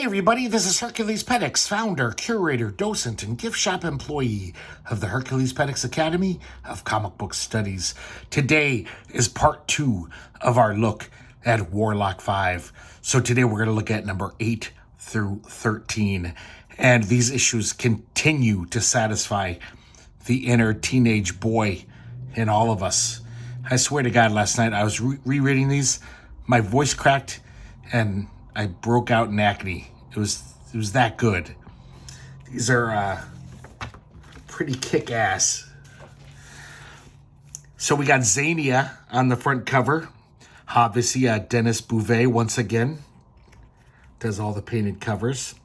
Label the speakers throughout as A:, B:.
A: everybody, this is herculespetix, founder, curator, docent, and gift shop employee of the herculespetix Academy of Comic Book Studies. Today is part 2 of our look at Warlock 5. So today we're going to look at number 8 through 13. And these issues continue to satisfy the inner teenage boy in all of us. I swear to God, last night I was rereading these, my voice cracked, and I broke out in acne. It was that good. These are pretty kick-ass. So we got Xania on the front cover. Obviously, Derry Beauvais once again does all the painted covers.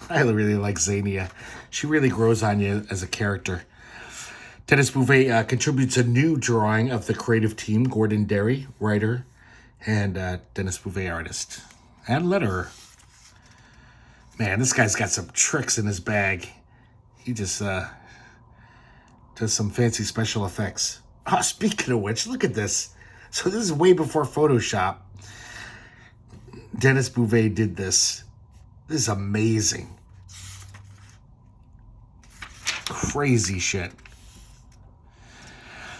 A: I really like Xania. She really grows on you as a character. Derry Beauvais contributes a new drawing of the creative team, Gordon Derry, writer, and Derry Beauvais, artist and letterer. Man, this guy's got some tricks in his bag. He just does some fancy special effects. Oh, speaking of which, look at this. So this is way before Photoshop. Derry Beauvais did this. This is amazing. Crazy shit.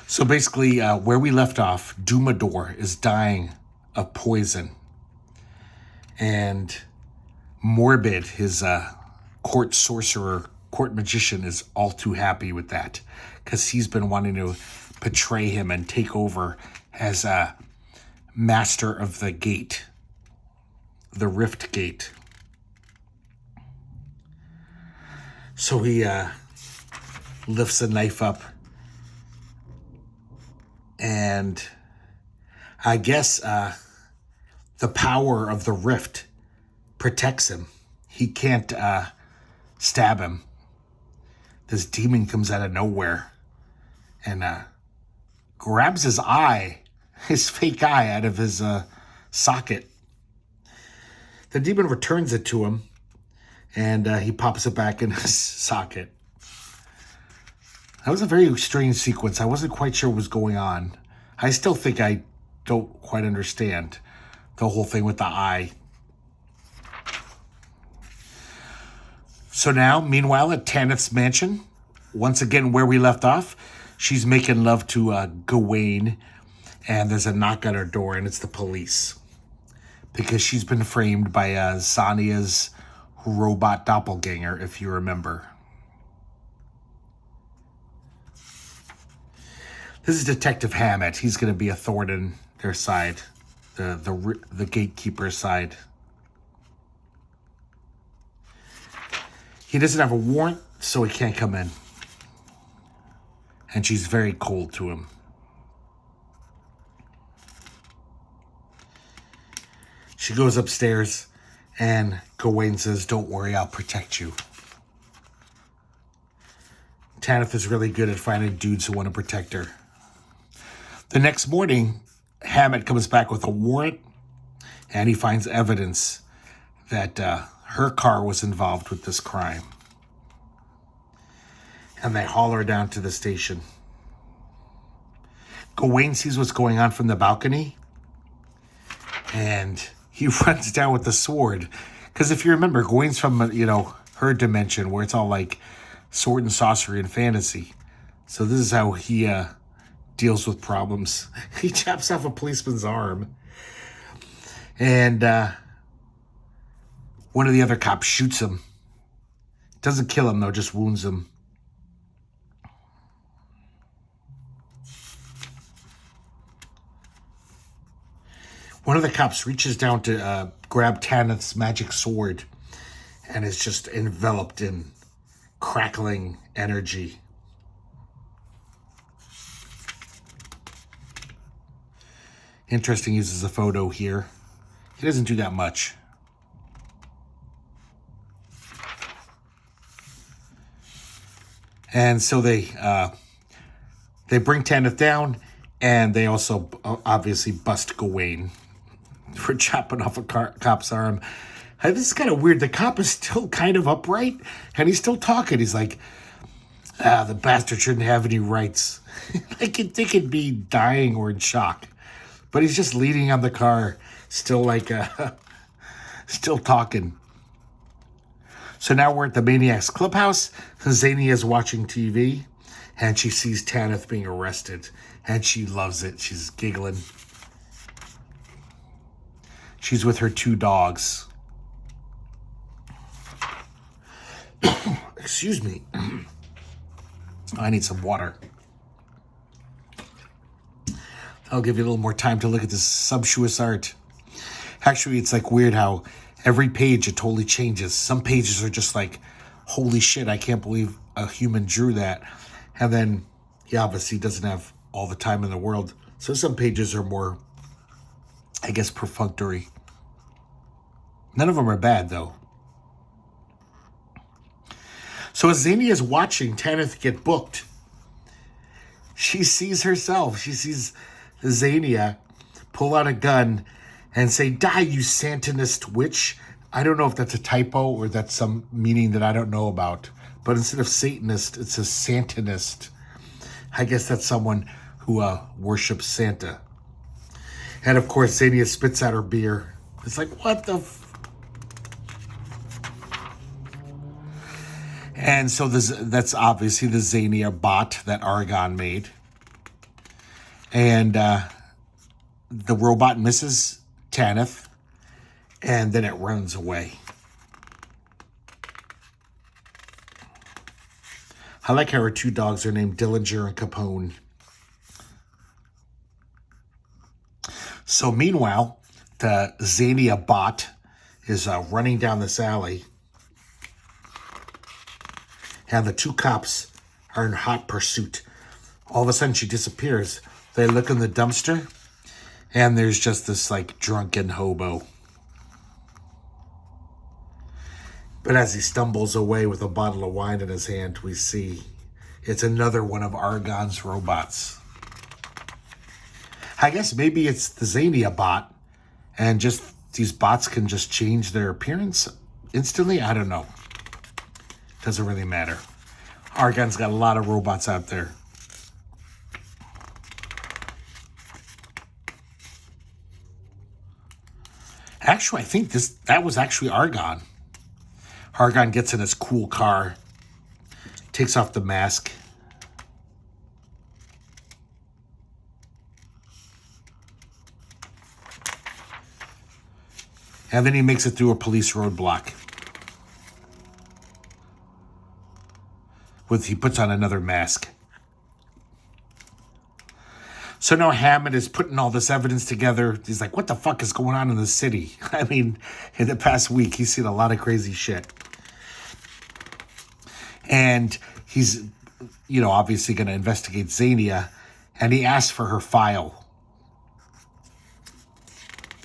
A: So basically, where we left off, Dumador is dying of poison. And Morbid, his court sorcerer, court magician, is all too happy with that, because he's been wanting to betray him and take over as a master of the gate, the Rift Gate. So he lifts a knife up, and I guess the power of the rift protects him. He can't stab him. This demon comes out of nowhere and grabs his eye, his fake eye, out of his socket. The demon returns it to him, and he pops it back in his socket. That was a very strange sequence. I wasn't quite sure what was going on. I still think I don't quite understand the whole thing with the eye. So now, meanwhile, at Tanith's mansion, once again where we left off, she's making love to Gawain, and there's a knock on her door, and it's the police, because she's been framed by Xania's robot doppelganger, if you remember. This is Detective Hammett. He's going to be a thorn in their side, the gatekeeper's side. He doesn't have a warrant, so he can't come in. And she's very cold to him. She goes upstairs, and Gawain says, "Don't worry, I'll protect you." Tanith is really good at finding dudes who want to protect her. The next morning, Hammett comes back with a warrant, and he finds evidence that her car was involved with this crime. And they haul her down to the station. Gawain sees what's going on from the balcony, and he runs down with the sword. Because if you remember, Gawain's from, her dimension, where it's all like sword and sorcery and fantasy. So this is how he deals with problems. He chops off a policeman's arm, and one of the other cops shoots him. Doesn't kill him, though, just wounds him. One of the cops reaches down to grab Tanith's magic sword, and is just enveloped in crackling energy. Interesting, uses a photo here. He doesn't do that much. And so they bring Tanith down, and they also obviously bust Gawain for chopping off a cop's arm. This is kind of weird. The cop is still kind of upright, and he's still talking. He's like, the bastard shouldn't have any rights. Like you'd think he'd be dying or in shock. But he's just leaning on the car, still like Still talking. So now we're at the Maniac's Clubhouse. Xania's watching TV, and she sees Tanith being arrested, and she loves it. She's giggling. She's with her 2 dogs. Excuse me. I need some water. I'll give you a little more time to look at this sumptuous art. Actually, it's like weird how every page it totally changes. Some pages are just like, holy shit, I can't believe a human drew that. And then he obviously doesn't have all the time in the world. So some pages are more, I guess, perfunctory. None of them are bad, though. So as Xania is watching Tanith get booked, she sees herself. She sees Xania pull out a gun and say, "Die, you Santanist witch." I don't know if that's a typo or that's some meaning that I don't know about. But instead of Satanist, it says Santanist. I guess that's someone who worships Santa. And of course, Xania spits out her beer. It's like, what the And so that's obviously the Xania bot that Argon made. And the robot misses Tanith, and then it runs away. I like how her 2 dogs are named Dillinger and Capone. So meanwhile, the Xania bot is running down this alley. And the 2 cops are in hot pursuit. All of a sudden, she disappears. They look in the dumpster, and there's just this, like, drunken hobo. But as he stumbles away with a bottle of wine in his hand, we see it's another one of Argon's robots. I guess maybe it's the Xania bot, and just these bots can just change their appearance instantly. I don't know. Doesn't really matter. Argon's got a lot of robots out there. Actually, I think that was actually Argon. Argon gets in his cool car, takes off the mask. And then he makes it through a police roadblock. He puts on another mask. So now Hammond is putting all this evidence together. He's like, what the fuck is going on in the city? I mean, in the past week, he's seen a lot of crazy shit. And he's, obviously going to investigate Xania. And he asks for her file.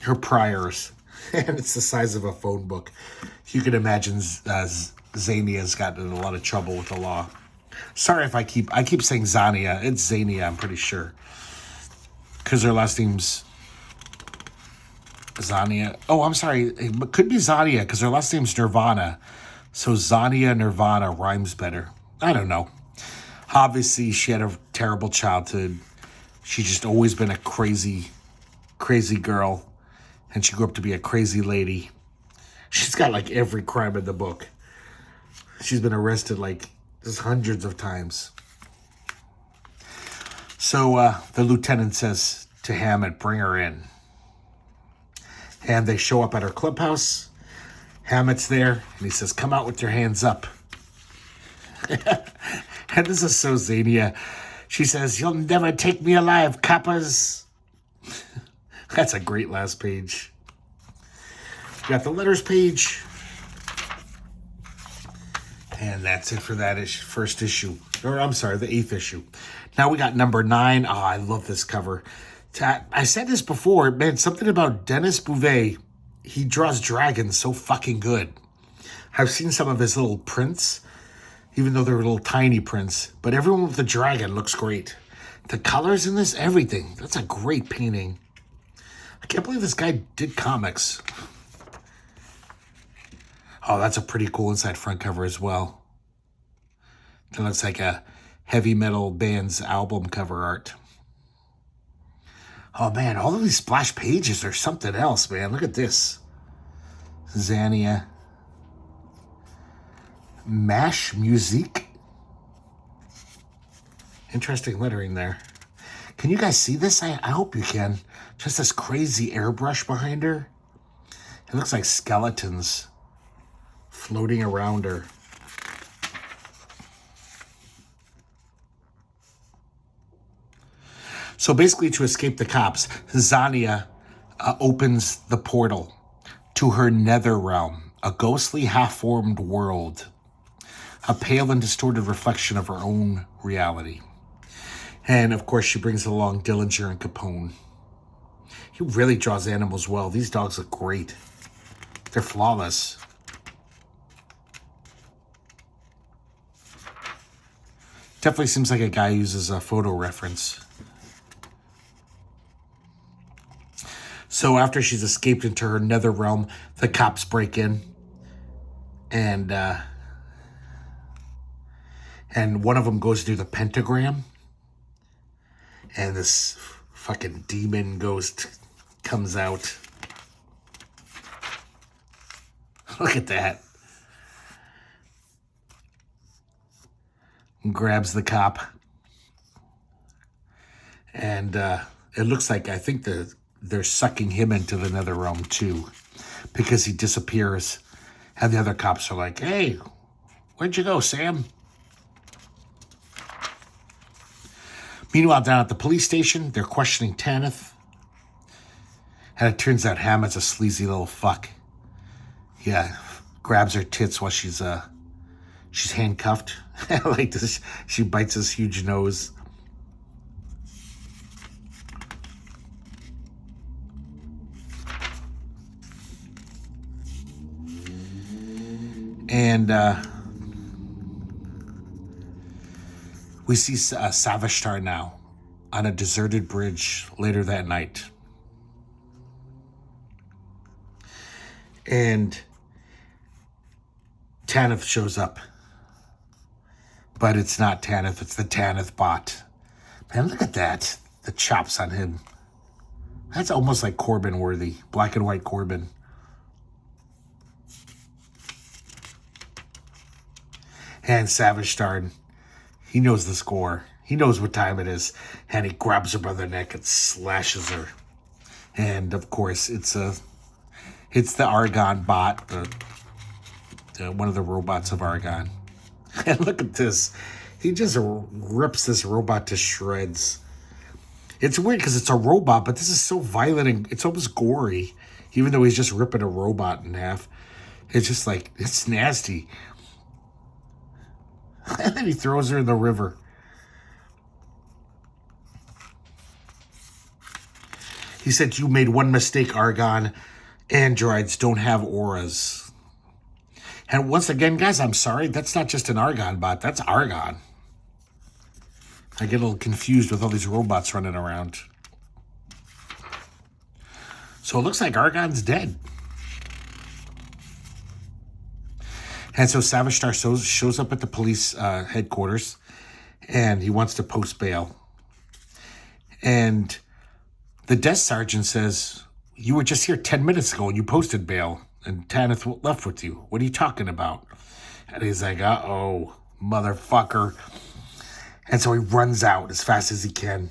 A: Her priors. And it's the size of a phone book. You can imagine Xania's gotten in a lot of trouble with the law. Sorry if I keep saying Xania. It's Xania, I'm pretty sure. Because her last name's Xania. Oh, I'm sorry. It could be Xania because her last name's Nirvana. So Xania Nirvana rhymes better. I don't know. Obviously, she had a terrible childhood. She's just always been a crazy, crazy girl. And she grew up to be a crazy lady. She's got like every crime in the book. She's been arrested like just hundreds of times. So the lieutenant says to Hammond, bring her in. And they show up at her clubhouse. Hammett's there, and he says, come out with your hands up. And this is so Xania. She says, you'll never take me alive, coppers. That's a great last page. Got the letters page. And that's it for that first issue. Or, I'm sorry, the 8th issue. Now we got number 9. Oh, I love this cover. I said this before, man, something about Derry Beauvais. He draws dragons so fucking good. I've seen some of his little prints, even though they're little tiny prints. But everyone with the dragon looks great. The colors in this, everything. That's a great painting. I can't believe this guy did comics. Oh, that's a pretty cool inside front cover as well. That looks like a heavy metal band's album cover art. Oh, man, all of these splash pages are something else, man. Look at this. Zania. Mash Musique. Interesting lettering there. Can you guys see this? I hope you can. Just this crazy airbrush behind her. It looks like skeletons floating around her. So basically, to escape the cops, Zania opens the portal to her nether realm, a ghostly half-formed world, a pale and distorted reflection of her own reality. And of course, she brings along Dillinger and Capone. He really draws animals well. These dogs look great. They're flawless. Definitely seems like a guy who uses a photo reference. So after she's escaped into her nether realm, the cops break in. And one of them goes to do the pentagram. And this fucking demon ghost comes out. Look at that. And grabs the cop. And it looks like, I think they're sucking him into the nether realm too. Because he disappears. And the other cops are like, hey, where'd you go, Sam? Meanwhile, down at the police station, they're questioning Tanith. And it turns out Hammond's a sleazy little fuck. Yeah, grabs her tits while she's handcuffed. Like this, she bites his huge nose. And we see Savishtar now on a deserted bridge later that night. And Tanith shows up. But it's not Tanith, it's the Tanith bot. Man, look at that. The chops on him. That's almost like Corbin worthy. Black and white Corbin. And Savishtar, he knows the score. He knows what time it is. And he grabs her by the neck and slashes her. And of course, it's the Argon bot, one of the robots of Argon. And look at this. He just rips this robot to shreds. It's weird because it's a robot, but this is so violent and it's almost gory. Even though he's just ripping a robot in half. It's just like, it's nasty. And then he throws her in the river. He said, you made one mistake, Argon. Androids don't have auras. And once again, guys, I'm sorry. That's not just an Argon bot. That's Argon. I get a little confused with all these robots running around. So it looks like Argon's dead. And so Savishtar shows up at the police headquarters. And he wants to post bail. And the desk sergeant says, you were just here 10 minutes ago and you posted bail. And Tanith left with you. What are you talking about? And he's like, uh-oh, motherfucker. And so he runs out as fast as he can.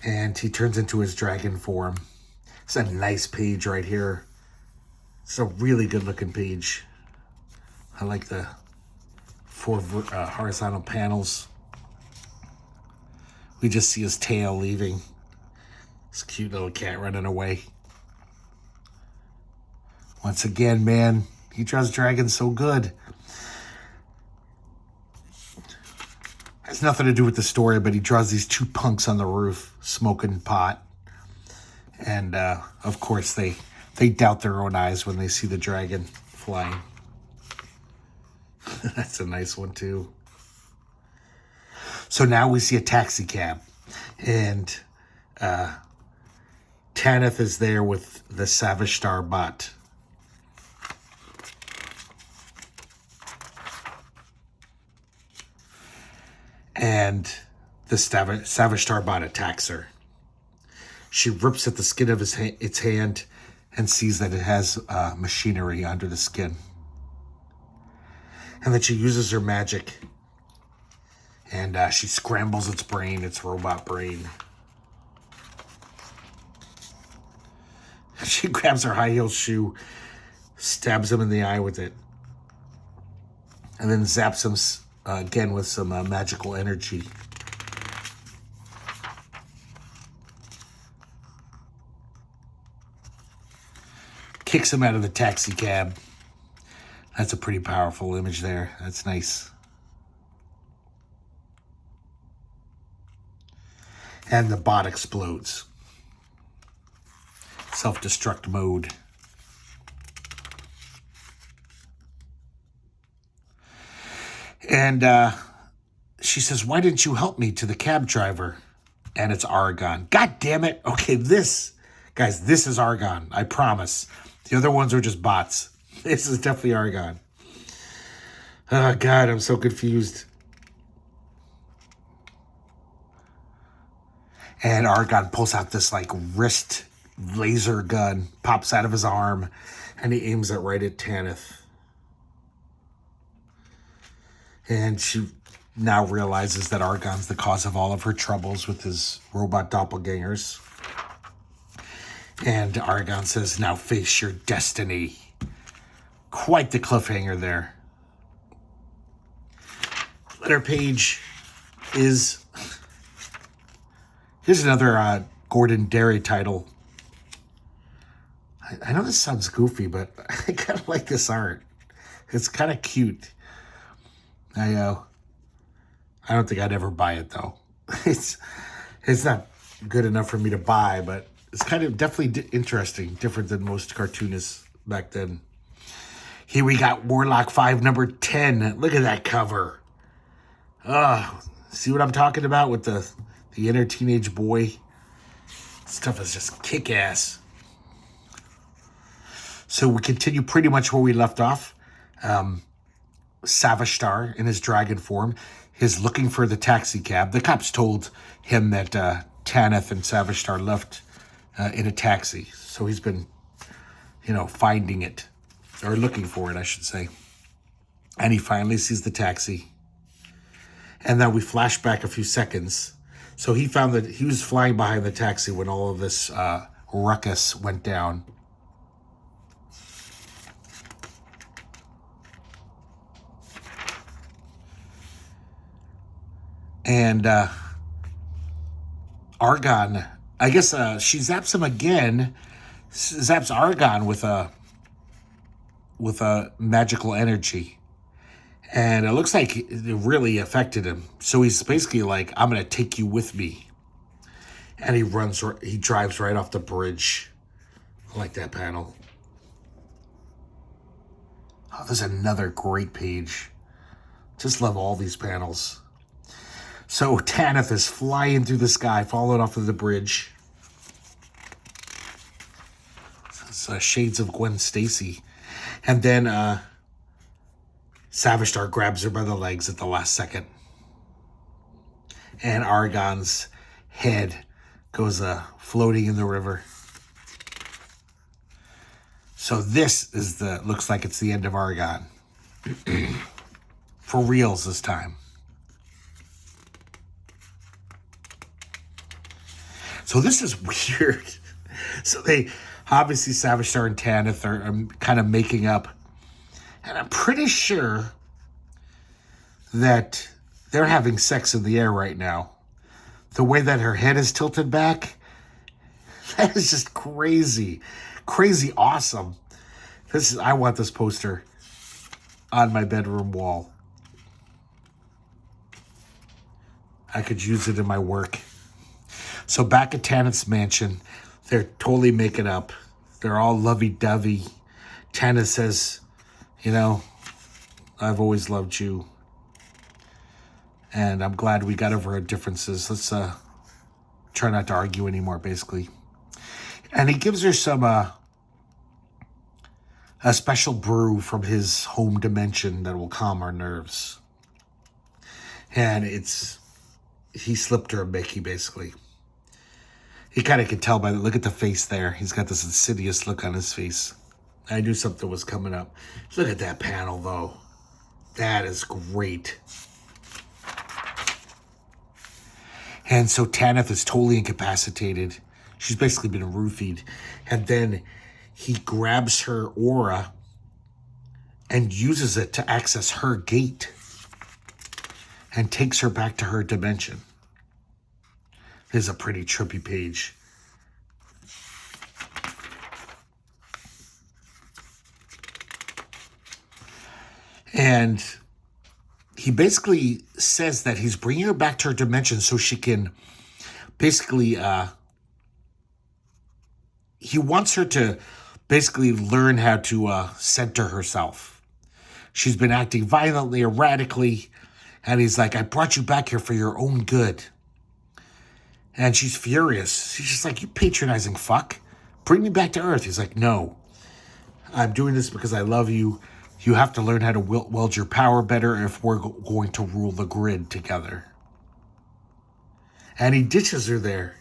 A: And he turns into his dragon form. It's a nice page right here. It's a really good-looking page. I like the 4 horizontal panels. We just see his tail leaving. This cute little cat running away. Once again, man, he draws dragons so good. Has nothing to do with the story, but he draws these 2 punks on the roof smoking pot. And, of course, they doubt their own eyes when they see the dragon flying. That's a nice one, too. So now we see a taxi cab. And Tanith is there with the Savishtar bot. And the Savishtar bot attacks her. She rips at the skin of its hand and sees that it has machinery under the skin. And then she uses her magic, and she scrambles its brain, its robot brain. She grabs her high heel shoe, stabs him in the eye with it, and then zaps him again with some magical energy. Kicks him out of the taxi cab. That's a pretty powerful image there. That's nice. And the bot explodes. Self-destruct mode. And she says, "Why didn't you help me?" to the cab driver. And it's Argon. God damn it. Okay, this is Argon. I promise. The other ones are just bots. This is definitely Argon. Oh, God, I'm so confused. And Argon pulls out this, like, wrist laser gun, pops out of his arm, and he aims it right at Tanith. And she now realizes that Argon's the cause of all of her troubles with his robot doppelgangers. And Argon says, "Now face your destiny." Quite the cliffhanger there. Letter page is... Here's another Gordon Derry title. I know this sounds goofy, but I kind of like this art. It's kind of cute. I don't think I'd ever buy it, though. It's not good enough for me to buy, but it's kind of definitely interesting, different than most cartoonists back then. Here we got Warlock 5, number 10. Look at that cover. See what I'm talking about with the inner teenage boy? Stuff is just kick-ass. So we continue pretty much where we left off. Savastar in his dragon form is looking for the taxi cab. The cops told him that Tanith and Savastar left in a taxi. So he's been, finding it. Or looking for it, I should say. And he finally sees the taxi. And then we flash back a few seconds. So he found that he was flying behind the taxi when all of this ruckus went down. And Argon, I guess she zaps him again. Zaps Argon with a magical energy. And it looks like it really affected him. So he's basically like, "I'm going to take you with me." And he drives right off the bridge. I like that panel. Oh, there's another great page. Just love all these panels. So Tanith is flying through the sky, falling off of the bridge. It's shades of Gwen Stacy. And then Savastar grabs her by the legs at the last second. And Argon's head goes floating in the river. So this is looks like it's the end of Argon. For reals this time. So this is weird. So they, obviously Savastar and Tanith are kind of making up. And I'm pretty sure that they're having sex in the air right now. The way that her head is tilted back, that is just crazy. Crazy awesome. I want this poster on my bedroom wall. I could use it in my work. So back at Tanith's mansion, they're totally making up. They're all lovey-dovey. Tanith says, "I've always loved you. And I'm glad we got over our differences. Let's try not to argue anymore," basically. And he gives her some a special brew from his home dimension that will calm our nerves. And he slipped her a Mickey, basically. He kind of could tell by the look at the face there. He's got this insidious look on his face. I knew something was coming up. Look at that panel, though. That is great. And so Tanith is totally incapacitated. She's basically been roofied. And then he grabs her aura and uses it to access her gate and takes her back to her dimension. This is a pretty trippy page. And he basically says that he's bringing her back to her dimension so she can basically, he wants her to basically learn how to center herself. She's been acting violently, erratically, and he's like, I brought you back here for your own good. And she's furious. She's just like, you patronizing fuck. Bring me back to Earth. He's like, no. I'm doing this because I love you. You have to learn how to wield your power better if we're going to rule the grid together. And he ditches her there.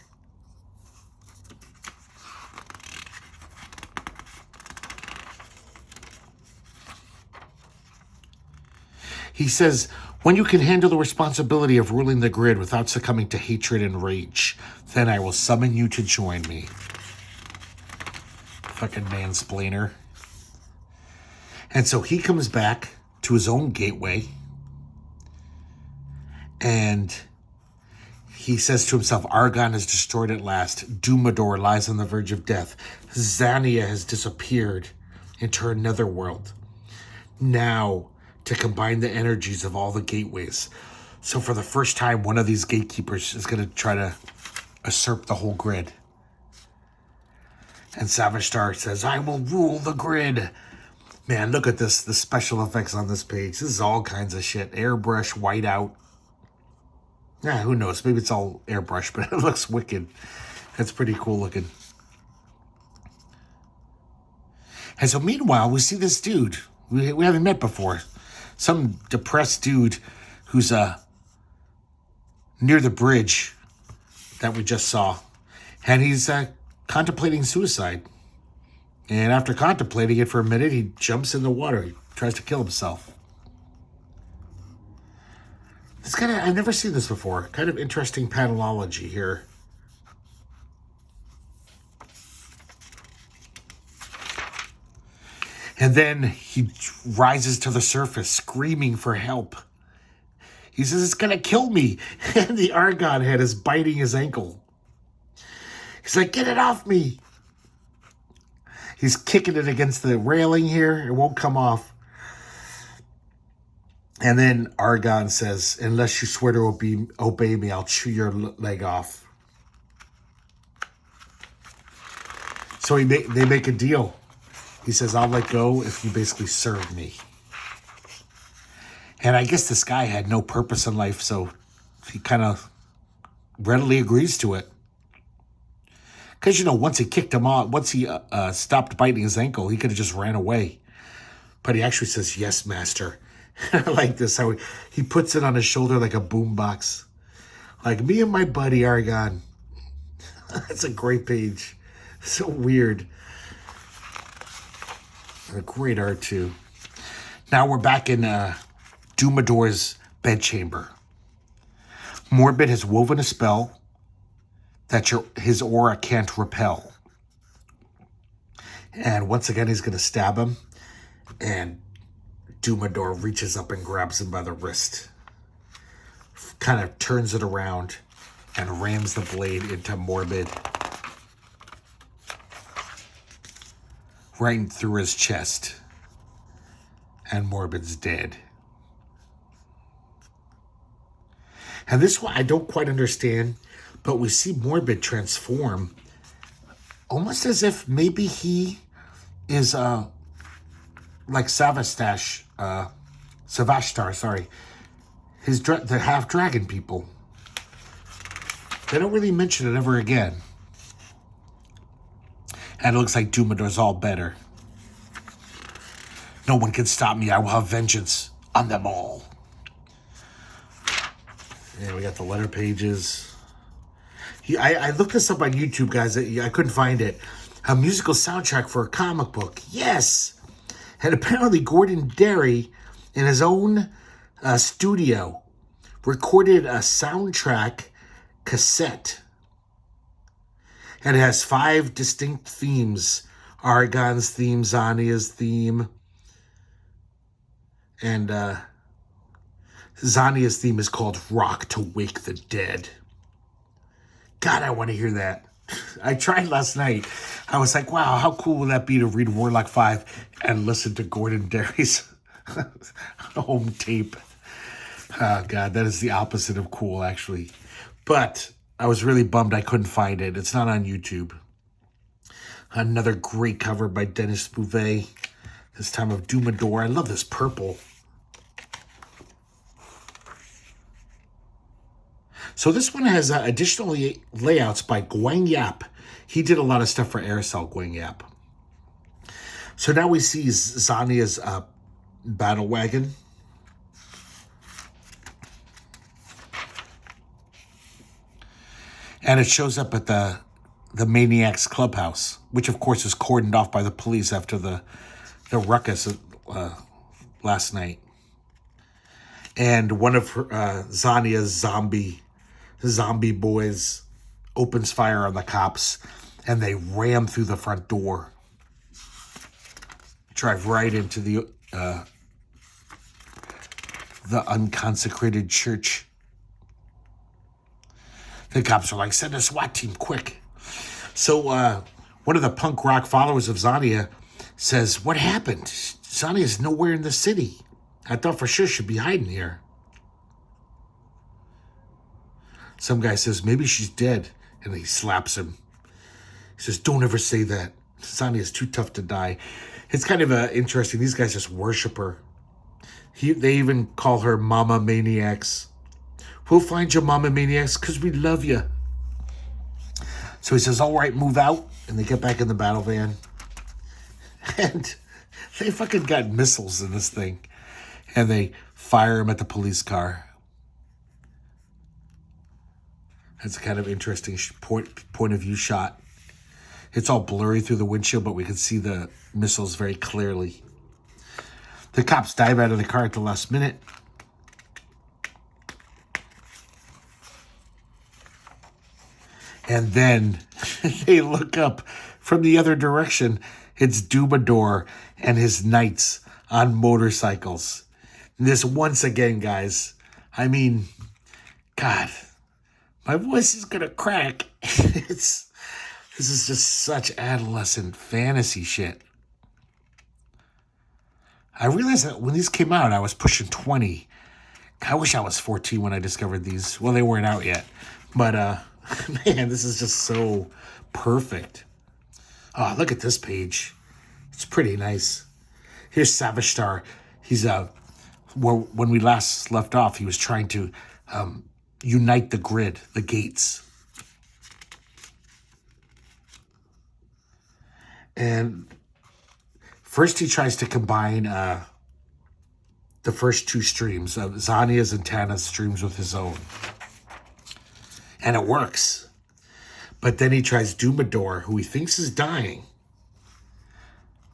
A: He says, when you can handle the responsibility of ruling the grid without succumbing to hatred and rage, then I will summon you to join me. Fucking mansplainer. And so he comes back to his own gateway. And he says to himself, Argon is destroyed at last. Dumador lies on the verge of death. Zania has disappeared into her netherworld. Now, to combine the energies of all the gateways. So for the first time, one of these gatekeepers is going to try to usurp the whole grid. And Savage Star says, I will rule the grid. Man, look at this, the special effects on this page. This is all kinds of shit. Airbrush, whiteout. Yeah, who knows? Maybe it's all airbrush, but it looks wicked. That's pretty cool looking. And so meanwhile, we see this dude we haven't met before. Some depressed dude who's near the bridge that we just saw. And he's contemplating suicide. And after contemplating it for a minute, he jumps in the water. He tries to kill himself. It's kind of, I've never seen this before. Kind of interesting panelology here. And then he rises to the surface, screaming for help. He says, it's going to kill me. And the Argon head is biting his ankle. He's like, get it off me. He's kicking it against the railing here. It won't come off. And then Argon says, unless you swear to obey me, I'll chew your leg off. So they make a deal. He says, I'll let go if you basically serve me. And I guess this guy had no purpose in life, so he kind of readily agrees to it. Because, you know, once he kicked him off, once he stopped biting his ankle, he could have just ran away. But he actually says, yes, master. I like this, how he puts it on his shoulder like a boombox. Like, me and my buddy Argon. That's a great page. So weird. A great art, too. Now we're back in Dumador's bedchamber. Morbid has woven a spell that his aura can't repel. And once again, he's going to stab him. And Dumador reaches up and grabs him by the wrist. Kind of turns it around and rams the blade into Morbid. Right through his chest. And Morbid's dead. And this one I don't quite understand, but we see Morbid transform almost as if maybe he is like Savastar, sorry. The half dragon people. They don't really mention it ever again. And it looks like Dumador's all better. No one can stop me. I will have vengeance on them all. And we got the letter pages. I looked this up on YouTube, guys. I couldn't find it. A musical soundtrack for a comic book. Yes. And apparently Gordon Derry, in his own studio, recorded a soundtrack cassette. And it has 5 distinct themes. Argon's theme, Zania's theme. And Zania's theme is called Rock to Wake the Dead. God, I want to hear that. I tried last night. I was like, wow, how cool would that be to read Warlock 5 and listen to Gordon Derry's home tape? Oh, God, that is the opposite of cool, actually. But I was really bummed I couldn't find it. It's not on YouTube. Another great cover by Derry Beauvais. This time of Dumador. I love this purple. So this one has additional layouts by Guang Yap. He did a lot of stuff for Aerosol, Guang Yap. So now we see Zania's battle wagon. And it shows up at the Maniac's clubhouse, which of course was cordoned off by the police after the ruckus last night. And one of Zania's zombie boys opens fire on the cops, and they ram through the front door, drive right into the unconsecrated church. The cops are like, send a SWAT team, quick. So one of the punk rock followers of Zania says, what happened? Zania's nowhere in the city. I thought for sure she'd be hiding here. Some guy says, maybe she's dead. And he slaps him. He says, don't ever say that. Zania's too tough to die. It's kind of interesting. These guys just worship her. They even call her Mama Maniacs. We'll find you, Mama Maniacs, because we love you. So he says, all right, move out. And they get back in the battle van. And they fucking got missiles in this thing. And they fire him at the police car. That's a kind of interesting point of view shot. It's all blurry through the windshield, but we can see the missiles very clearly. The cops dive out of the car at the last minute. And then they look up from the other direction. It's Dumador and his knights on motorcycles. And this once again, guys, I mean, God, my voice is going to crack. This is just such adolescent fantasy shit. I realized that when these came out, I was pushing 20. I wish I was 14 when I discovered these. Well, they weren't out yet. But, man, this is just so perfect. Oh, look at this page. It's pretty nice. Here's Savage Star. He's, when we last left off, he was trying to unite the grid, the gates. And first he tries to combine the first 2 streams of Zania's and Tana's streams with his own. And it works. But then he tries Dumador, who he thinks is dying.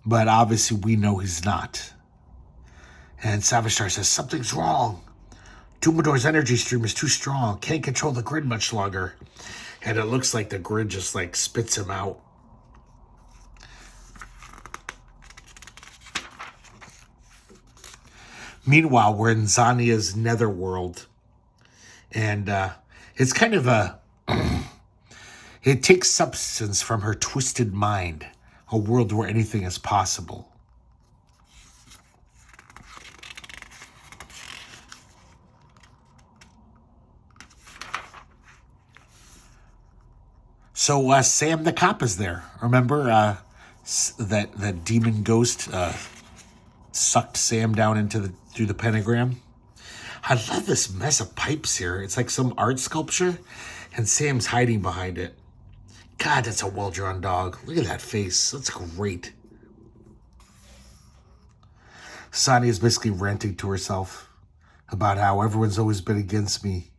A: But obviously we know he's not. And Savage Star says, something's wrong. Dumador's energy stream is too strong. Can't control the grid much longer. And it looks like the grid just like spits him out. Meanwhile, we're in Zania's netherworld. And it's kind of it takes substance from her twisted mind. A world where anything is possible. So Sam the cop is there. Remember that demon ghost sucked Sam down through the pentagram? I love this mess of pipes here. It's like some art sculpture, and Sam's hiding behind it. God, that's a well-drawn dog. Look at that face. That's great. Sonia is basically ranting to herself about how everyone's always been against me.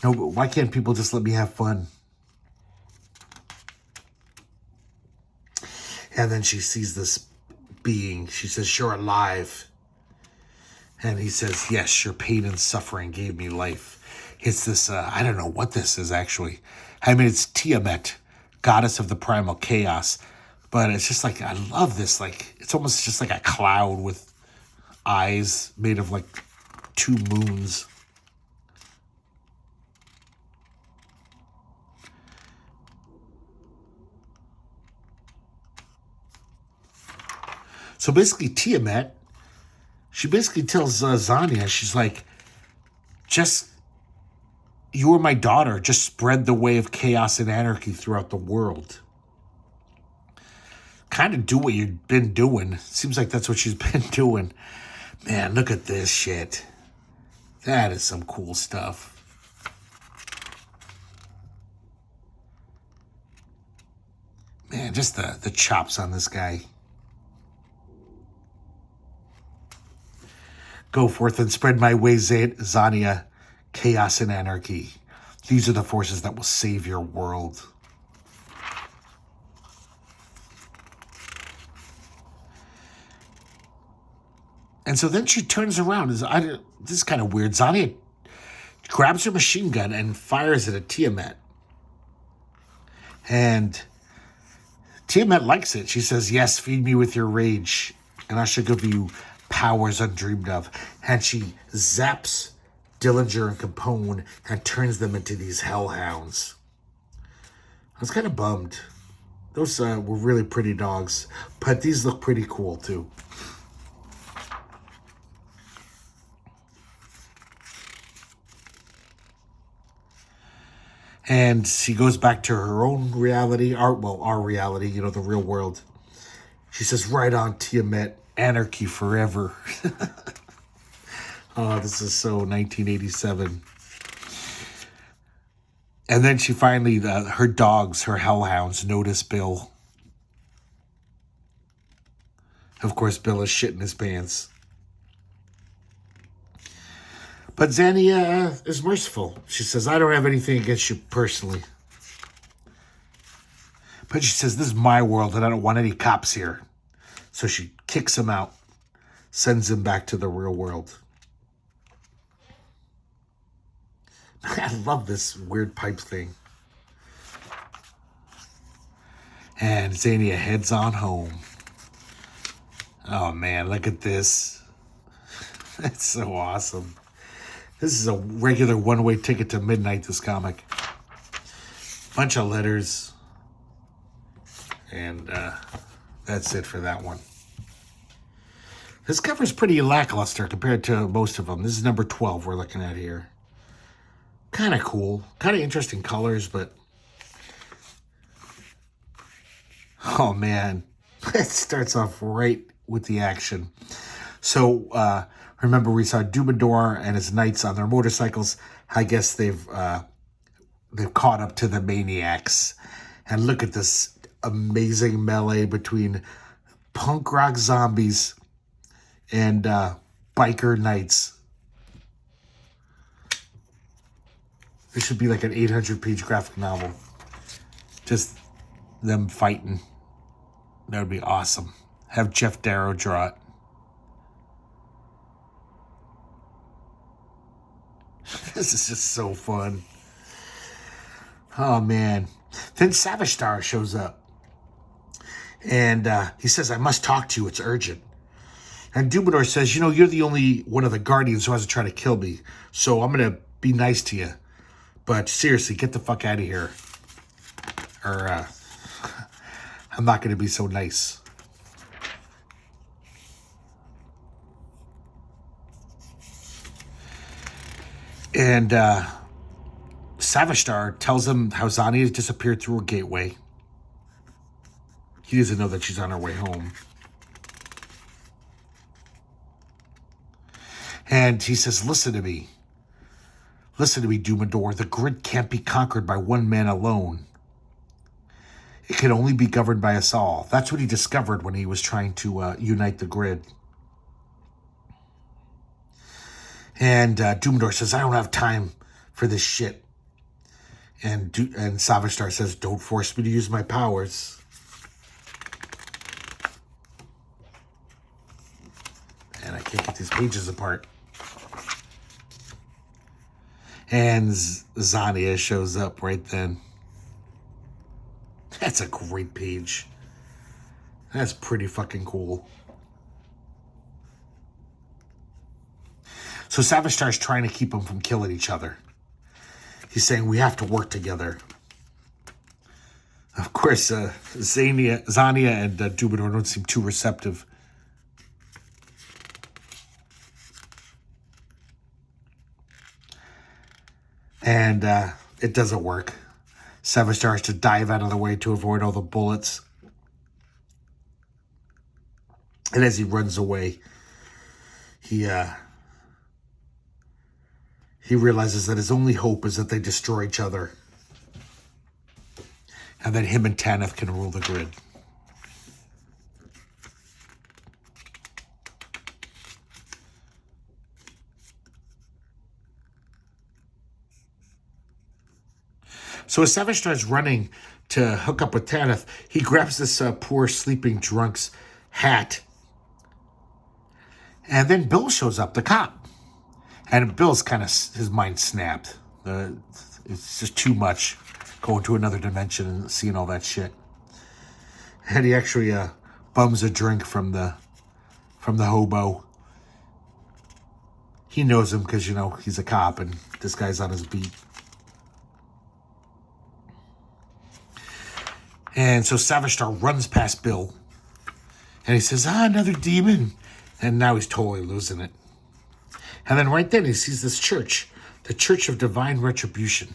A: No, but why can't people just let me have fun? And then she sees this being. She says, you're alive. And he says, yes, your pain and suffering gave me life. It's this, I don't know what this is actually. I mean, it's Tiamat, goddess of the primal chaos. But it's just like, I love this. Like, it's almost just like a cloud with eyes made of like 2 moons. So basically, Tiamat, she basically tells Zania, she's like, just, you are my daughter. Just spread the way of chaos and anarchy throughout the world. Kind of do what you've been doing. Seems like that's what she's been doing. Man, look at this shit. That is some cool stuff. Man, just the chops on this guy. Go forth and spread my way, Zania. Chaos and anarchy. These are the forces that will save your world. And so then she turns around. This is kind of weird. Zania grabs her machine gun and fires it at Tiamat. And Tiamat likes it. She says, yes, feed me with your rage, and I shall give you powers undreamed of. And she zaps Dillinger and Capone and turns them into these hellhounds. I was kind of bummed. Those were really pretty dogs, but these look pretty cool too. And she goes back to her own reality, our reality, the real world. She says, right on, Tiamat, anarchy forever. Oh, this is so 1987. And then she finally, her dogs, her hellhounds, notice Bill. Of course, Bill is shitting his pants. But Zania is merciful. She says, I don't have anything against you personally. But she says, this is my world and I don't want any cops here. So she kicks him out, sends him back to the real world. I love this weird pipe thing. And Zania heads on home. Oh man, look at this. That's so awesome. This is a regular one-way ticket to midnight, this comic. Bunch of letters. And that's it for that one. This cover's pretty lackluster compared to most of them. This is number 12 we're looking at here. Kind of cool. Kind of interesting colors, but... Oh, man. It starts off right with the action. So, remember we saw Dumbledore and his knights on their motorcycles. I guess they've caught up to the maniacs. And look at this amazing melee between punk rock zombies and biker knights. This should be like an 800-page graphic novel. Just them fighting. That would be awesome. Have Jeff Darrow draw it. This is just so fun. Oh, man. Then Savage Star shows up. And he says, I must talk to you. It's urgent. And Dumbledore says, you're the only one of the Guardians who hasn't tried to kill me. So I'm going to be nice to you. But seriously, get the fuck out of here. Or I'm not going to be so nice. And Savage Star tells him how Zania has disappeared through a gateway. He doesn't know that she's on her way home. And he says, listen to me. Listen to me, Dumbledore. The grid can't be conquered by one man alone. It can only be governed by us all. That's what he discovered when he was trying to unite the grid. And Dumbledore says, I don't have time for this shit. And Savitar says, don't force me to use my powers. And I can't get these pages apart. And Zania shows up right then. That's a great page. That's pretty fucking cool. So Savitar's trying to keep them from killing each other. He's saying, we have to work together. Of course, Zania and Dubador don't seem too receptive. And it doesn't work. Savitar has to dive out of the way to avoid all the bullets. And as he runs away, he realizes that his only hope is that they destroy each other. And then him and Tanith can rule the grid. So as Savitar is running to hook up with Tanith, he grabs this poor sleeping drunk's hat. And then Bill shows up, the cop. And Bill's kind of, his mind snapped. It's just too much going to another dimension and seeing all that shit. And he actually bums a drink from the hobo. He knows him because, you know, he's a cop and this guy's on his beat. And so Savitar runs past Bill. And he says, another demon. And now he's totally losing it. And then right then he sees this church, the Church of Divine Retribution.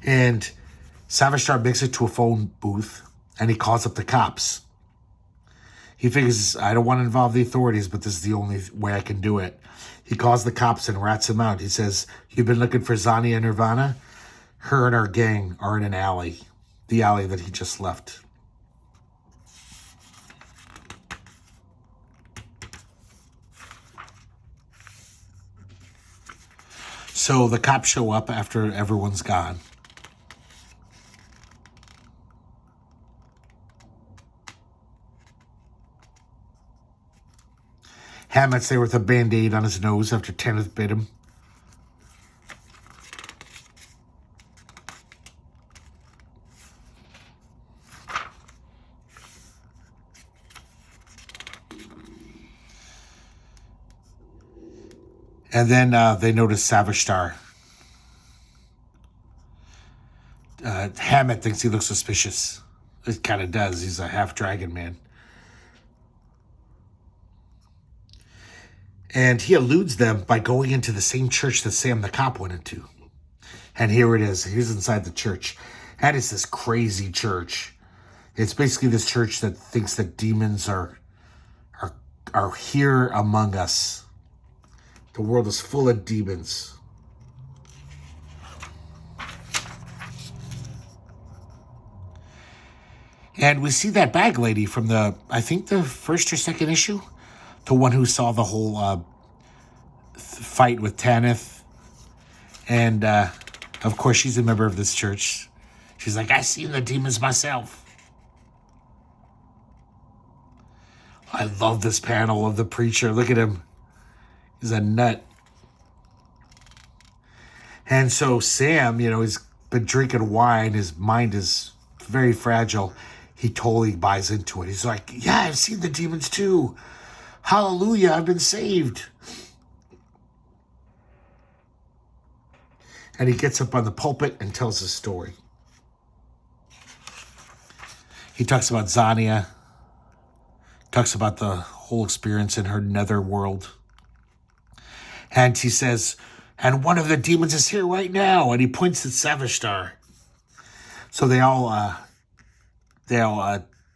A: And Savitar makes it to a phone booth and he calls up the cops. He figures, I don't want to involve the authorities, but this is the only way I can do it. He calls the cops and rats them out. He says, you've been looking for Zania Nirvana? Her and our gang are in an alley. The alley that he just left. So the cops show up after everyone's gone. Hammett's there with a Band-Aid on his nose after Tanith bit him. And then they notice Savitar. Hammett thinks he looks suspicious. It kind of does. He's a half-dragon man. And he eludes them by going into the same church that Sam the cop went into. And here it is. He's inside the church. And it's this crazy church. It's basically this church that thinks that demons are here among us. The world is full of demons. And we see that bag lady from I think the first or second issue. The one who saw the whole fight with Tanith. And, of course, she's a member of this church. She's like, I've seen the demons myself. I love this panel of the preacher. Look at him. He's a nut. And so Sam, you know, he's been drinking wine. His mind is very fragile. He totally buys into it. He's like, yeah, I've seen the demons too. Hallelujah, I've been saved. And he gets up on the pulpit and tells his story. He talks about Zania. Talks about the whole experience in her nether world. And he says, and one of the demons is here right now. And he points at Savitar. So they all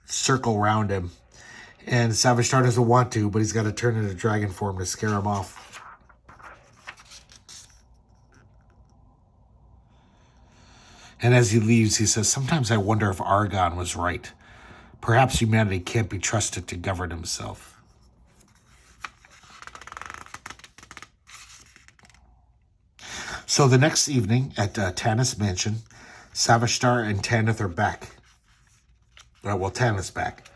A: circle around him. And Savitar doesn't want to, but he's got to turn into dragon form to scare him off. And as he leaves, he says, sometimes I wonder if Argon was right. Perhaps humanity can't be trusted to govern himself. So the next evening at Tannis Mansion, Savishtar and Tanith are back. Well, Tanith's back.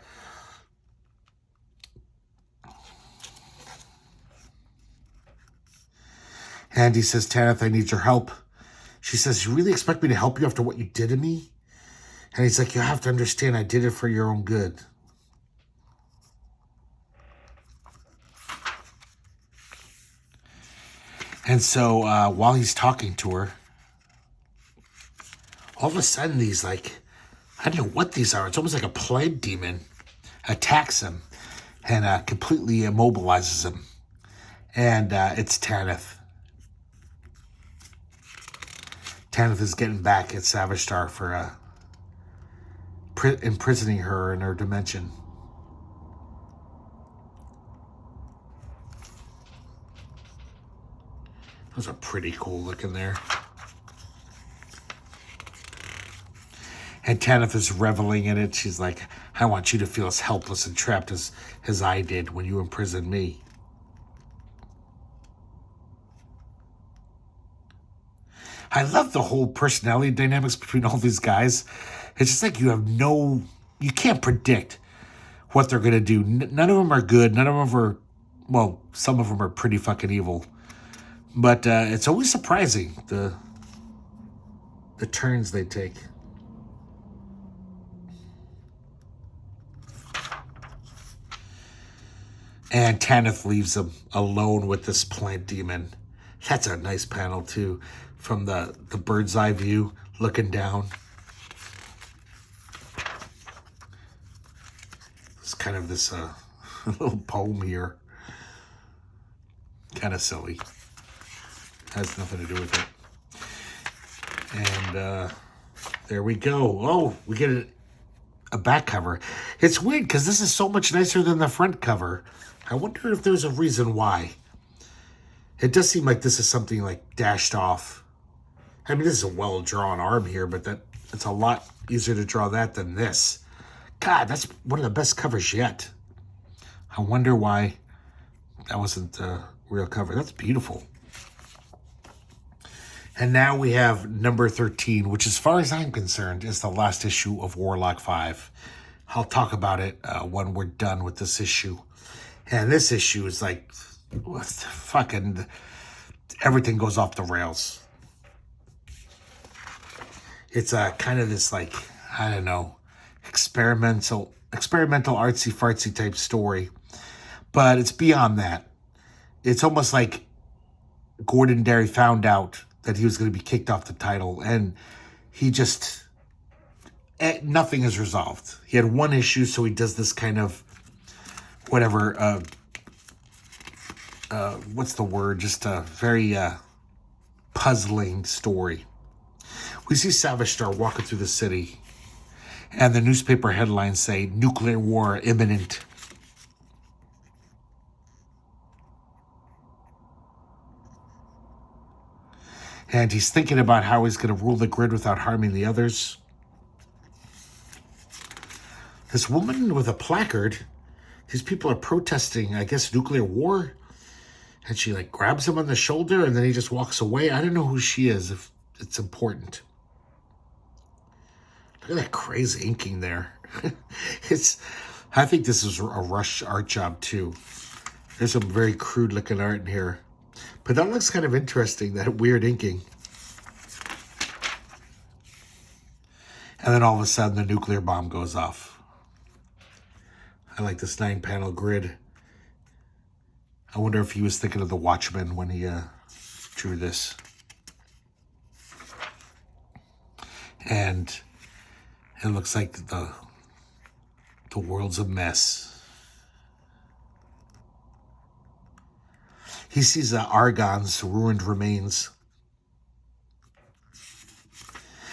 A: And he says, Tanith, I need your help. She says, you really expect me to help you after what you did to me? And he's like, you have to understand, I did it for your own good. And so while he's talking to her, all of a sudden these like, I don't know what these are. It's almost like a plague demon attacks him and completely immobilizes him. And it's Tanith. Tanith is getting back at Savishtar for imprisoning her in her dimension. Those are pretty cool looking there. And Tanith is reveling in it. She's like, I want you to feel as helpless and trapped as I did when you imprisoned me. I love the whole personality dynamics between all these guys. It's just like you can't predict what they're going to do. None of them are good. None of them are, well, some of them are pretty fucking evil. But it's always surprising, the turns they take. And Tanith leaves him alone with this plant demon. That's a nice panel, too, from the bird's eye view, looking down. It's kind of this little poem here. Kind of silly. Has nothing to do with it. And there we go. Oh, we get a back cover. It's weird because this is so much nicer than the front cover. I wonder if there's a reason why. It does seem like this is something like dashed off. I mean, this is a well-drawn arm here, but it's a lot easier to draw that than this. God, that's one of the best covers yet. I wonder why that wasn't the real cover. That's beautiful. And now we have number 13, which as far as I'm concerned is the last issue of Warlock 5. I'll talk about it when we're done with this issue. And this issue is like, fucking, everything goes off the rails. It's kind of this like, I don't know, experimental artsy fartsy type story. But it's beyond that. It's almost like Gordon Derry found out that he was going to be kicked off the title, and he just, nothing is resolved. He had one issue, so he does this kind of, whatever, what's the word, just a very puzzling story. We see Savishtar walking through the city, and the newspaper headlines say, nuclear war imminent. And he's thinking about how he's going to rule the grid without harming the others. This woman with a placard, these people are protesting, I guess, nuclear war. And she like grabs him on the shoulder and then he just walks away. I don't know who she is, if it's important. Look at that crazy inking there. I think this is a rush art job too. There's some very crude looking art in here. But that looks kind of interesting, that weird inking. And then all of a sudden, the nuclear bomb goes off. I like this 9-panel grid. I wonder if he was thinking of the Watchmen when he drew this. And it looks like the world's a mess. He sees Argon's ruined remains.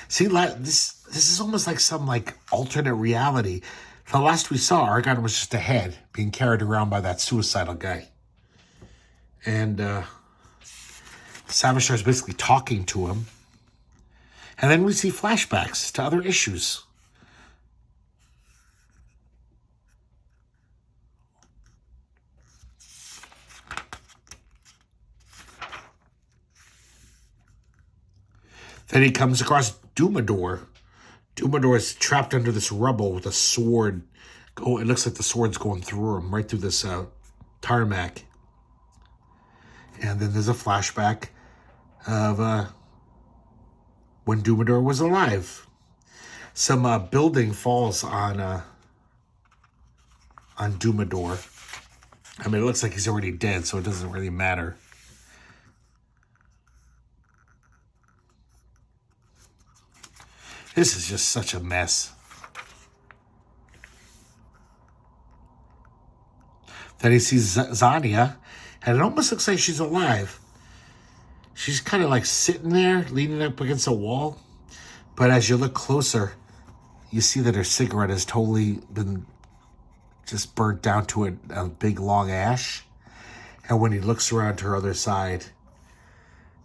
A: See, this is almost like some like alternate reality. The last we saw, Argon was just a head being carried around by that suicidal guy. And Savishtar is basically talking to him. And then we see flashbacks to other issues. Then he comes across Dumador. Dumador is trapped under this rubble with a sword. Oh, it looks like the sword's going through him, right through this tarmac. And then there's a flashback of when Dumador was alive. Some building falls on Dumador. I mean, it looks like he's already dead, so it doesn't really matter. This is just such a mess. Then he sees Zania, and it almost looks like she's alive. She's kind of like sitting there, leaning up against a wall. But as you look closer, you see that her cigarette has totally been just burnt down to a big long ash. And when he looks around to her other side,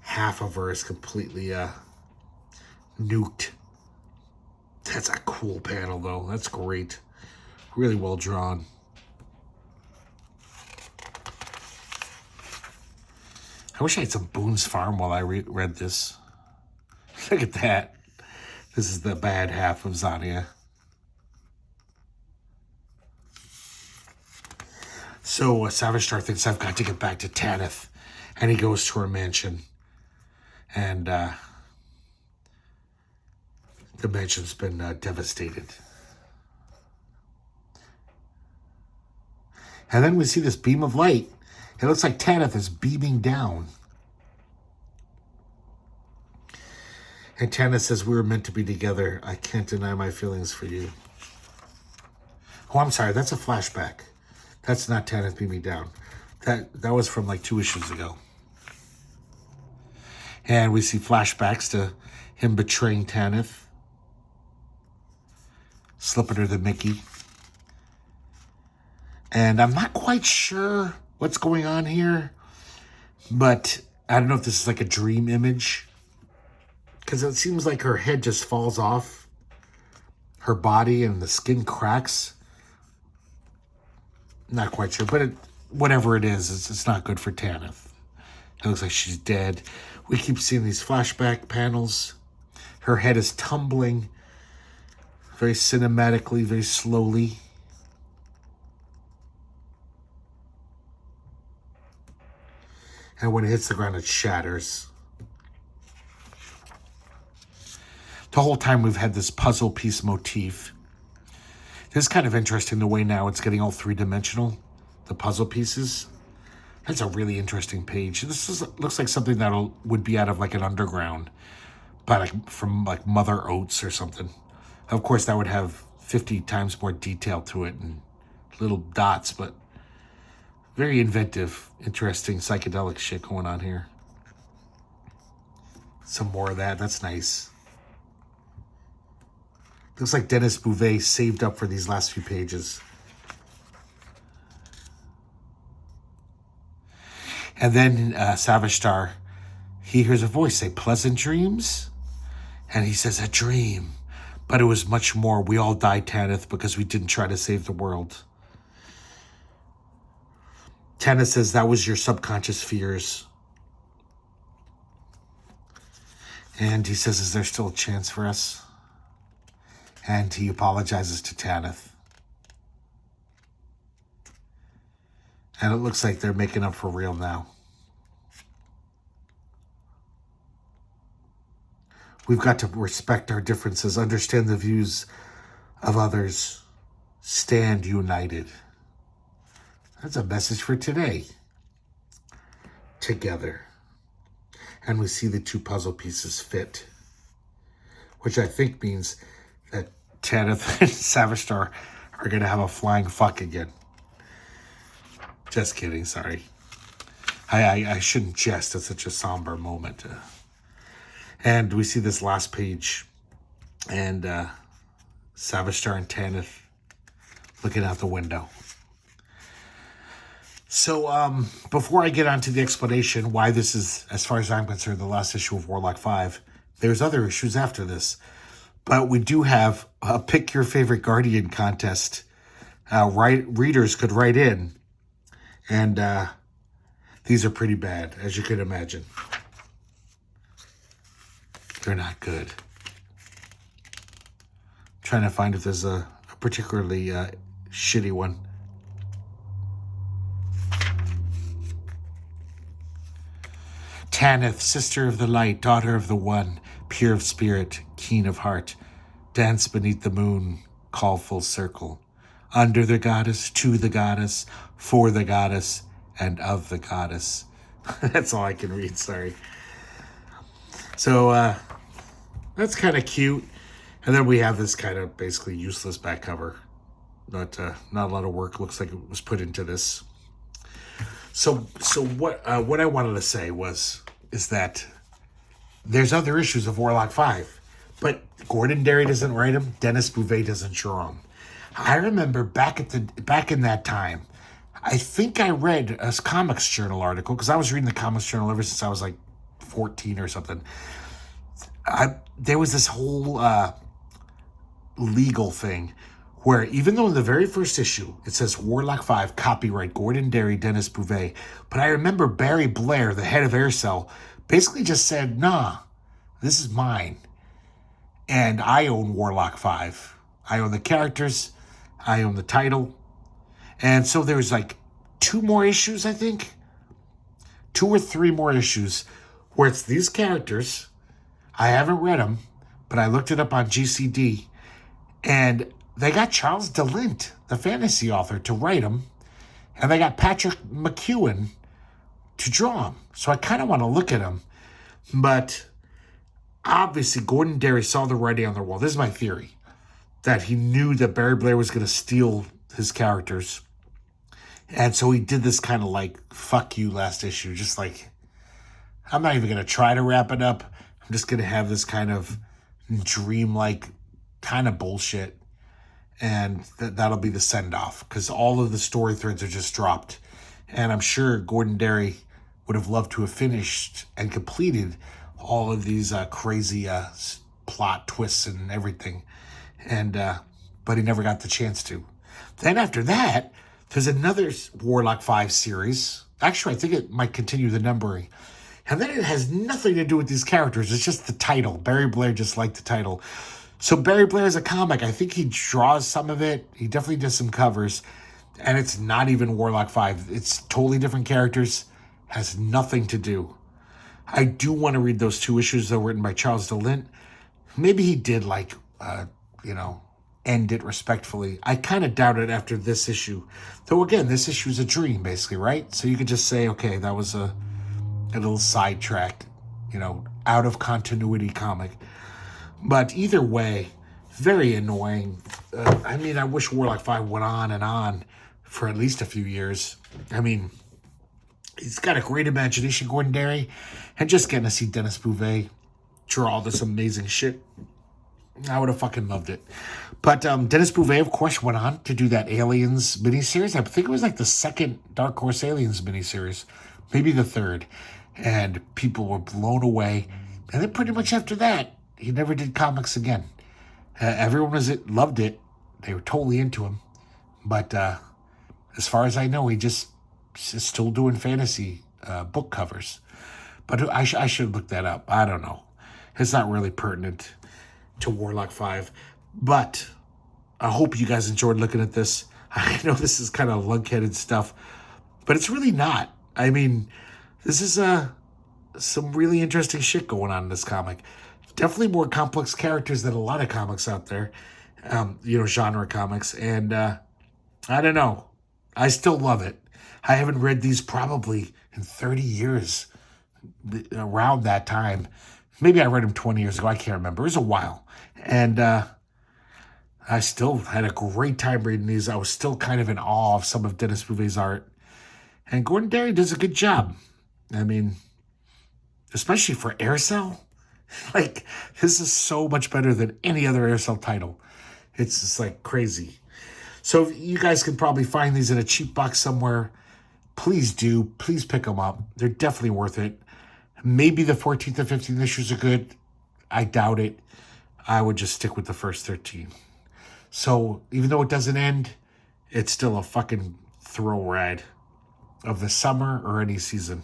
A: half of her is completely nuked. That's a cool panel, though. That's great. Really well drawn. I wish I had some Boone's Farm while I read this. Look at that. This is the bad half of Zania. So Savage Star thinks, I've got to get back to Tanith. And he goes to her mansion. And the mansion's been devastated. And then we see this beam of light. It looks like Tanith is beaming down. And Tanith says, we were meant to be together. I can't deny my feelings for you. Oh, I'm sorry. That's a flashback. That's not Tanith beaming down. That was from like 2 issues ago. And we see flashbacks to him betraying Tanith. Slipping her the Mickey. And I'm not quite sure what's going on here. But I don't know if this is like a dream image. Because it seems like her head just falls off her body and the skin cracks. Not quite sure, but whatever it is, it's not good for Tanith. It looks like she's dead. We keep seeing these flashback panels. Her head is tumbling very cinematically, very slowly. And when it hits the ground, it shatters. The whole time we've had this puzzle piece motif. This is kind of interesting the way now it's getting all three-dimensional, the puzzle pieces. That's a really interesting page. This looks like something that would be out of like an Underground, but like from like Mother Oats or something. Of course, that would have 50 times more detail to it and little dots, but very inventive, interesting psychedelic shit going on here. Some more of that. That's nice. Looks like Derry Beauvais saved up for these last few pages. And then Savage Star, he hears a voice say, pleasant dreams? And he says, a dream. But it was much more. We all died, Tanith, because we didn't try to save the world. Tanith says, that was your subconscious fears. And he says, is there still a chance for us? And he apologizes to Tanith. And it looks like they're making up for real now. We've got to respect our differences, understand the views of others, stand united. That's a message for today. Together. And we see the two puzzle pieces fit, which I think means that Tanith and Savage Star are going to have a flying fuck again. Just kidding, sorry. I shouldn't jest at such a somber moment. And we see this last page, and Savage Star and Tanith looking out the window. So before I get on to the explanation why this is, as far as I'm concerned, the last issue of Warlock 5, there's other issues after this. But we do have a Pick Your Favorite Guardian contest. Readers could write in. And these are pretty bad, as you could imagine. They're not good. Trying to find if there's a particularly shitty one. Tanith, sister of the light, daughter of the one, pure of spirit, keen of heart, dance beneath the moon, call full circle. Under the goddess, to the goddess, for the goddess, and of the goddess. That's all I can read, sorry. So, that's kind of cute. And then we have this kind of basically useless back cover. Not a lot of work looks like it was put into this. So what I wanted to say is that there's other issues of Warlock 5, but Gordon Derry doesn't write them. Dennis Beauvais doesn't draw them. I remember back in that time, I think I read a Comics Journal article, because I was reading the Comics Journal ever since I was like 14 or something. There was this whole legal thing where even though in the very first issue it says Warlock 5, copyright Gordon Derry, Dennis Beauvais, but I remember Barry Blair, the head of Aircell, basically just said, nah, this is mine. And I own Warlock 5. I own the characters. I own the title. And so there's like 2 more issues, I think. 2 or 3 more issues where it's these characters. I haven't read them, but I looked it up on GCD. And they got Charles DeLint, the fantasy author, to write them. And they got Patrick McEwen to draw them. So I kind of want to look at them. But obviously, Gordon Derry saw the writing on the wall. This is my theory. That he knew that Barry Blair was going to steal his characters. And so he did this kind of like, fuck you last issue. Just like, I'm not even going to try to wrap it up. I'm just going to have this kind of dreamlike kind of bullshit. And that'll be the send-off. Because all of the story threads are just dropped. And I'm sure Gordon Derry would have loved to have finished and completed all of these crazy plot twists and everything. And but he never got the chance to. Then after that, there's another Warlock 5 series. Actually, I think it might continue the numbering. And then it has nothing to do with these characters. It's just the title. Barry Blair just liked the title. So Barry Blair is a comic. I think he draws some of it. He definitely does some covers. And it's not even Warlock 5. It's totally different characters. Has nothing to do. I do want to read those 2 issues, though, written by Charles DeLint. Maybe he did, like, end it respectfully. I kind of doubt it after this issue. Though, again, this issue is a dream, basically, right? So you could just say, okay, that was a little sidetrack, out of continuity comic. But either way, very annoying. I wish Warlock 5 went on and on for at least a few years. He's got a great imagination, Gordon Derry. And just getting to see Dennis Beauvais draw all this amazing shit, I would have fucking loved it. But Dennis Beauvais, of course, went on to do that Aliens miniseries. I think it was like the second Dark Horse Aliens miniseries, maybe the third. And people were blown away. And then pretty much after that, he never did comics again. Everyone loved it. They were totally into him. But as far as I know, he just is still doing fantasy book covers. But I should look that up. I don't know. It's not really pertinent to Warlock 5. But I hope you guys enjoyed looking at this. I know this is kind of lunkheaded stuff, but it's really not. This is some really interesting shit going on in this comic. Definitely more complex characters than a lot of comics out there, genre comics. And I don't know. I still love it. I haven't read these probably in 30 years, around that time. Maybe I read them 20 years ago. I can't remember. It was a while. And I still had a great time reading these. I was still kind of in awe of some of Dennis Beauvais' art. And Gordon Derry does a good job. Especially for Aircell. Like, this is so much better than any other Aircell title. It's just like crazy. So you guys can probably find these in a cheap box somewhere. Please do. Please pick them up. They're definitely worth it. Maybe the 14th and 15th issues are good. I doubt it. I would just stick with the first 13. So even though it doesn't end, it's still a fucking thrill ride of the summer or any season.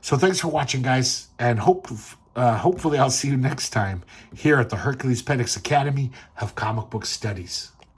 A: So thanks for watching, guys. And hope hopefully I'll see you next time here at the Herculespetix Academy of Comic Book Studies.